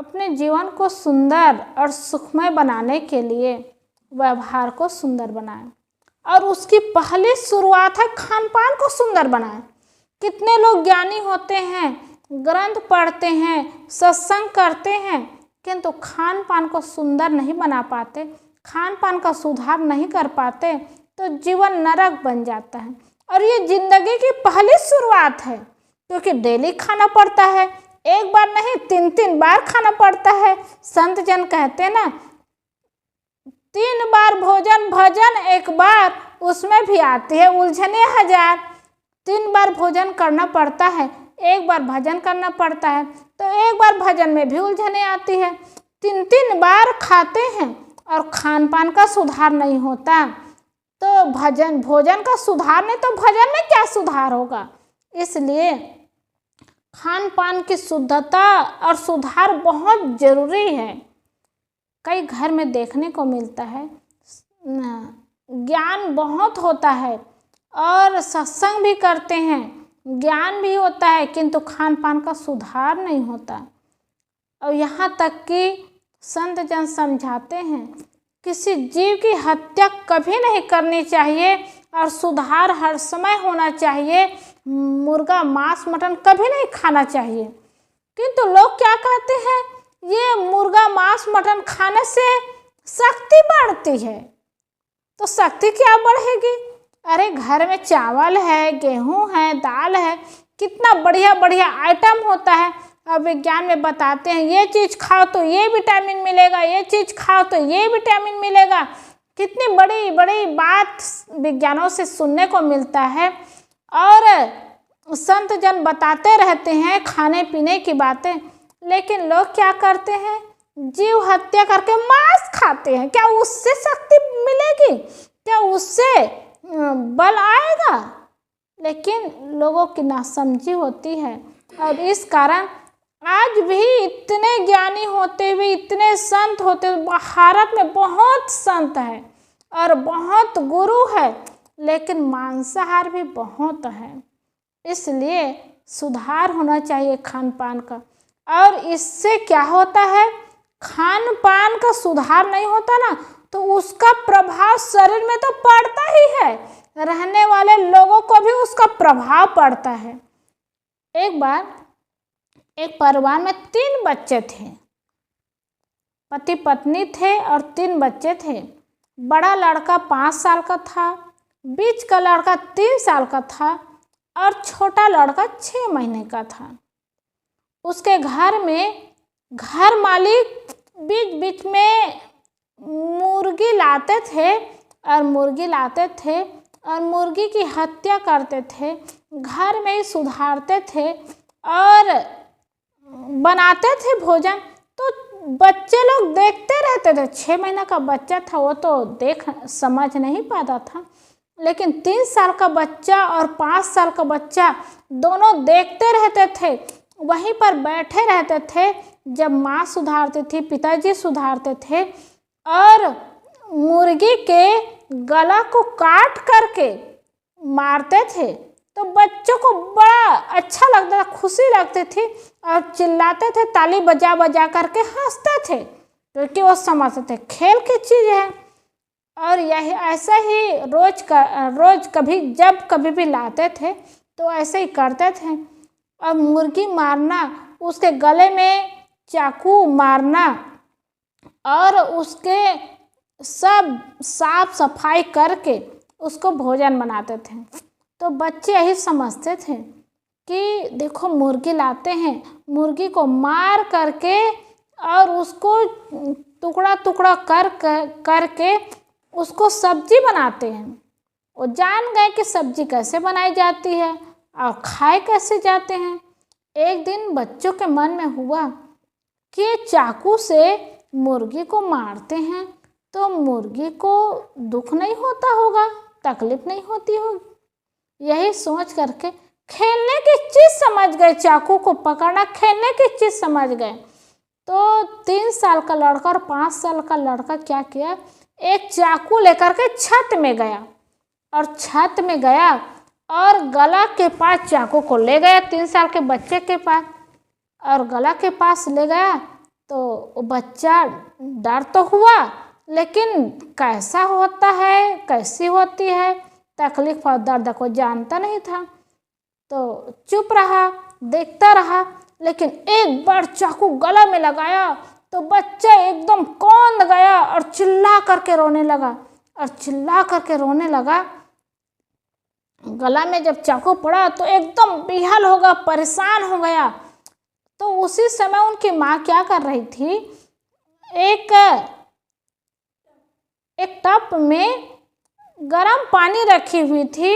अपने जीवन को सुंदर और सुखमय बनाने के लिए व्यवहार को सुंदर बनाए। और उसकी पहली शुरुआत है खान पान को सुंदर बनाए। कितने लोग ज्ञानी होते हैं, ग्रंथ पढ़ते हैं, सत्संग करते हैं, किंतु खान पान को सुंदर नहीं बना पाते, खान पान का सुधार नहीं कर पाते, तो जीवन नरक बन जाता है। और ये जिंदगी की पहली शुरुआत है, क्योंकि डेली खाना पड़ता है, एक बार नहीं 3-3 बार खाना पड़ता है। संत जन कहते ना, 3 बार भोजन भजन एक बार, उसमें भी आती है उलझने हजार। 3 बार भोजन करना पड़ता है, एक बार भजन करना पड़ता है, तो एक बार भजन में भी उलझने आती है। 3-3 बार खाते हैं और खान पान का सुधार नहीं होता, तो भोजन का सुधार नहीं तो भजन में क्या सुधार होगा। इसलिए खान पान की शुद्धता और सुधार बहुत जरूरी है। कई घर में देखने को मिलता है, ज्ञान बहुत होता है और सत्संग भी करते हैं, ज्ञान भी होता है, किंतु खान पान का सुधार नहीं होता। और यहाँ तक कि संत जन समझाते हैं, किसी जीव की हत्या कभी नहीं करनी चाहिए और सुधार हर समय होना चाहिए। मुर्गा मांस मटन कभी नहीं खाना चाहिए। किंतु लोग क्या कहते हैं, ये मुर्गा मांस मटन खाने से शक्ति बढ़ती है। तो शक्ति क्या बढ़ेगी? अरे घर में चावल है, गेहूं है, दाल है, कितना बढ़िया बढ़िया आइटम होता है। अब विज्ञान में बताते हैं ये चीज़ खाओ तो ये विटामिन मिलेगा, ये चीज़ खाओ तो ये विटामिन मिलेगा। कितनी बड़ी बड़ी बात विज्ञानों से सुनने को मिलता है। और संत जन बताते रहते हैं खाने पीने की बातें, लेकिन लोग क्या करते हैं, जीव हत्या करके मांस खाते हैं। क्या उससे शक्ति मिलेगी? क्या उससे बल आएगा? लेकिन लोगों की नासमझी होती है। और इस कारण आज भी इतने ज्ञानी होते हुए, इतने संत होते हुए, भारत में बहुत संत है और बहुत गुरु है, लेकिन मांसाहार भी बहुत है। इसलिए सुधार होना चाहिए खान पान का। और इससे क्या होता है, खान पान का सुधार नहीं होता ना, तो उसका प्रभाव शरीर में तो पड़ता ही है, रहने वाले लोगों को भी उसका प्रभाव पड़ता है। एक बार एक परिवार में 3 बच्चे थे, पति पत्नी थे और 3 बच्चे थे। बड़ा लड़का 5 साल का था, बीच का लड़का 3 साल का था और छोटा लड़का 6 महीने का था। उसके घर में घर मालिक बीच बीच में मुर्गी लाते थे और मुर्गी की हत्या करते थे, घर में ही सुधारते थे और बनाते थे भोजन। तो बच्चे लोग देखते रहते थे। 6 महीना का बच्चा था, वो तो देख समझ नहीं पाता था, लेकिन 3 साल का बच्चा और 5 साल का बच्चा दोनों देखते रहते थे, वहीं पर बैठे रहते थे। जब माँ सुधारती थी, पिताजी सुधारते थे और मुर्गी के गला को काट करके मारते थे, तो बच्चों को बड़ा अच्छा लगता था, खुशी लगती थी और चिल्लाते थे, ताली बजा बजा करके हंसते थे, क्योंकि वो समझते थे खेल की चीज़ है। और यही ऐसा ही रोज कभी भी लाते थे तो ऐसे ही करते थे। और मुर्गी मारना, उसके गले में चाकू मारना और उसके सब साफ सफाई करके उसको भोजन बनाते थे। तो बच्चे यही समझते थे कि देखो मुर्गी लाते हैं, मुर्गी को मार करके और उसको टुकड़ा टुकड़ा करके उसको सब्जी बनाते हैं। वो जान गए कि सब्जी कैसे बनाई जाती है और खाए कैसे जाते हैं। एक दिन बच्चों के मन में हुआ कि चाकू से मुर्गी को मारते हैं तो मुर्गी को दुख नहीं होता होगा, तकलीफ नहीं होती होगी। यही सोच करके खेलने की चीज़ समझ गए, चाकू को पकड़ना खेलने की चीज़ समझ गए। तो 3 साल का लड़का और 5 साल का लड़का क्या किया, एक चाकू लेकर के छत में गया और गला के पास चाकू को ले गया 3 साल के बच्चे के पास, और गला के पास ले गया तो वो बच्चा डर तो हुआ, लेकिन कैसा होता है, कैसी होती है तकलीफ और दर्द को जानता नहीं था। तो चुप रहा, देखता रहा। लेकिन एक बार चाकू गला में लगाया तो बच्चा एकदम कौंध गया और चिल्ला करके रोने लगा। गला में जब चाकू पड़ा तो एकदम बेहाल हो गया, परेशान हो गया। तो उसी समय उनकी माँ क्या कर रही थी, एक टब में गर्म पानी रखी हुई थी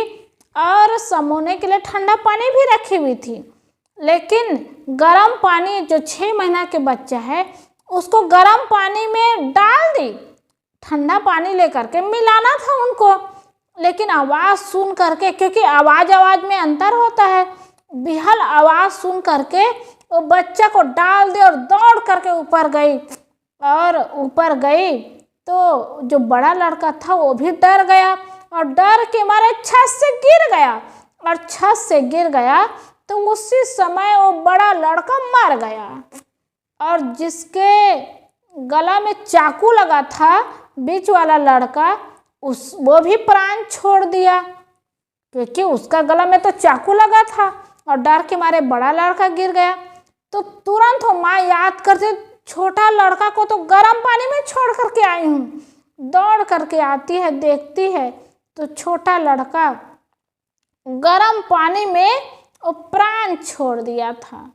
और समोने के लिए ठंडा पानी भी रखी हुई थी। लेकिन गर्म पानी, जो 6 महीना के बच्चा है, उसको गर्म पानी में डाल दी। ठंडा पानी लेकर के मिलाना था उनको, लेकिन आवाज़ सुन करके, क्योंकि आवाज़ में अंतर होता है, बेहाल आवाज़ सुन करके वो बच्चा को डाल दी और दौड़ करके ऊपर गई। तो जो बड़ा लड़का था वो भी डर गया और डर के मारे छत से गिर गया। तो उसी समय वो बड़ा लड़का मर गया और जिसके गला में चाकू लगा था, बीच वाला लड़का, वो भी प्राण छोड़ दिया, क्योंकि उसका गला में तो चाकू लगा था और डर के मारे बड़ा लड़का गिर गया। तो तुरंत वो माँ याद करते, छोटा लड़का को तो गर्म पानी में छोड़ करके आई हूँ। दौड़ करके आती है, देखती है तो छोटा लड़का गर्म पानी में वो प्राण छोड़ दिया था।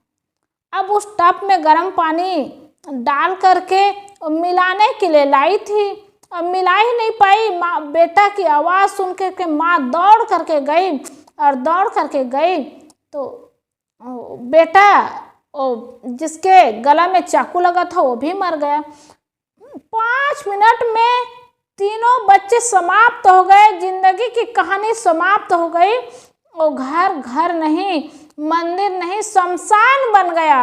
अब उस टब में गर्म पानी डाल करके मिलाने के लिए लाई थी, अब मिला ही नहीं पाई। माँ, बेटा की आवाज़ सुन के माँ दौड़ करके गई तो बेटा, जिसके गला में चाकू लगा था, वो भी मर गया। 5 मिनट में तीनों बच्चे समाप्त हो गए, जिंदगी की कहानी समाप्त हो गई। वो घर नहीं, मंदिर नहीं, शमशान बन गया।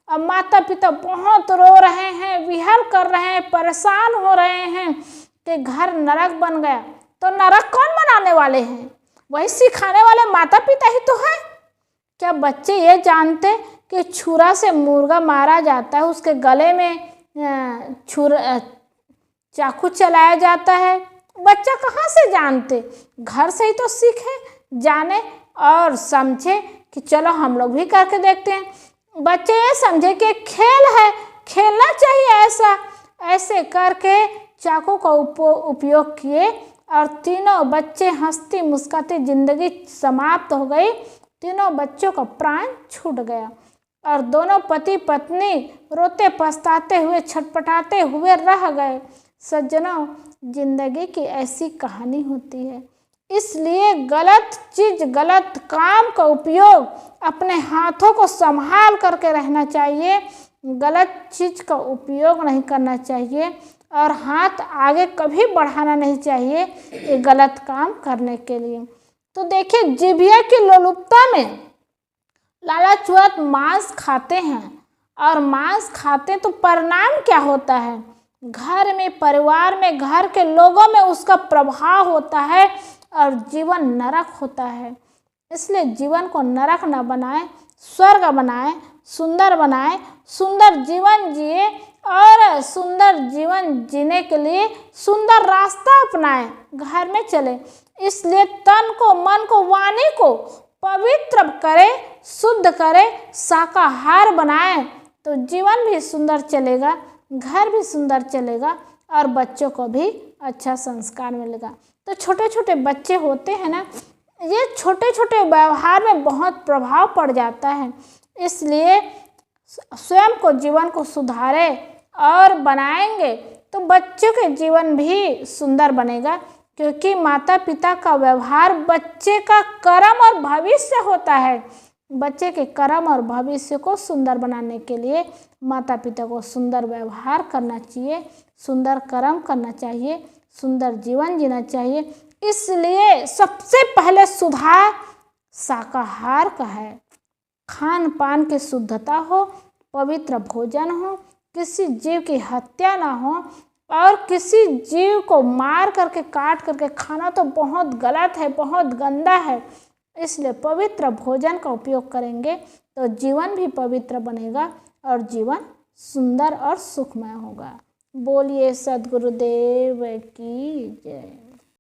अब माता पिता बहुत रो रहे हैं, विहल कर रहे हैं, परेशान हो रहे हैं कि घर नरक बन गया। तो नरक कौन बनाने वाले हैं? वही सिखाने वाले माता पिता ही तो है। क्या बच्चे ये जानते कि छुरा से मुर्गा मारा जाता है, उसके गले में चाकू चलाया जाता है? बच्चा कहाँ से जानते? घर से ही तो सीखे, जाने और समझे कि चलो हम लोग भी करके देखते हैं। बच्चे ये समझे कि खेल है, खेलना चाहिए। ऐसे करके चाकू का उपयोग किए और तीनों बच्चे हंसती मुस्कुराती जिंदगी समाप्त हो गई। तीनों बच्चों का प्राण छूट गया और दोनों पति पत्नी रोते पछताते हुए, छटपटाते हुए रह गए। सज्जनों, जिंदगी की ऐसी कहानी होती है। इसलिए गलत चीज, गलत काम का उपयोग, अपने हाथों को संभाल करके रहना चाहिए। गलत चीज का उपयोग नहीं करना चाहिए और हाथ आगे कभी बढ़ाना नहीं चाहिए ये गलत काम करने के लिए। तो देखिए, जिभिया की लोलुपता में लालाचुआत मांस खाते हैं और मांस खाते तो परिणाम क्या होता है? घर में, परिवार में, घर के लोगों में उसका प्रभाव होता है और जीवन नरक होता है। इसलिए जीवन को नरक न बनाएं, स्वर्ग बनाएं, सुंदर बनाएं, सुंदर जीवन जिए और सुंदर जीवन जीने के लिए सुंदर रास्ता अपनाएं, घर में चले। इसलिए तन को, मन को, वाणी को पवित्र करे, शुद्ध करे, शाकाहार बनाएं तो जीवन भी सुंदर चलेगा, घर भी सुंदर चलेगा और बच्चों को भी अच्छा संस्कार मिलेगा। तो छोटे छोटे बच्चे होते हैं ना, ये छोटे छोटे व्यवहार में बहुत प्रभाव पड़ जाता है। इसलिए स्वयं को, जीवन को सुधारे और बनाएंगे तो बच्चों के जीवन भी सुंदर बनेगा, क्योंकि माता पिता का व्यवहार बच्चे का कर्म और भविष्य होता है। बच्चे के कर्म और भविष्य को सुंदर बनाने के लिए माता पिता को सुंदर व्यवहार करना चाहिए, सुंदर कर्म करना चाहिए, सुंदर जीवन जीना चाहिए। इसलिए सबसे पहले सुधार शाकाहार का है। खान पान की शुद्धता हो, पवित्र भोजन हो, किसी जीव की हत्या ना हो और किसी जीव को मार करके, काट करके खाना तो बहुत गलत है, बहुत गंदा है। इसलिए पवित्र भोजन का उपयोग करेंगे तो जीवन भी पवित्र बनेगा और जीवन सुंदर और सुखमय होगा। बोलिए सद्गुरुदेव की जय।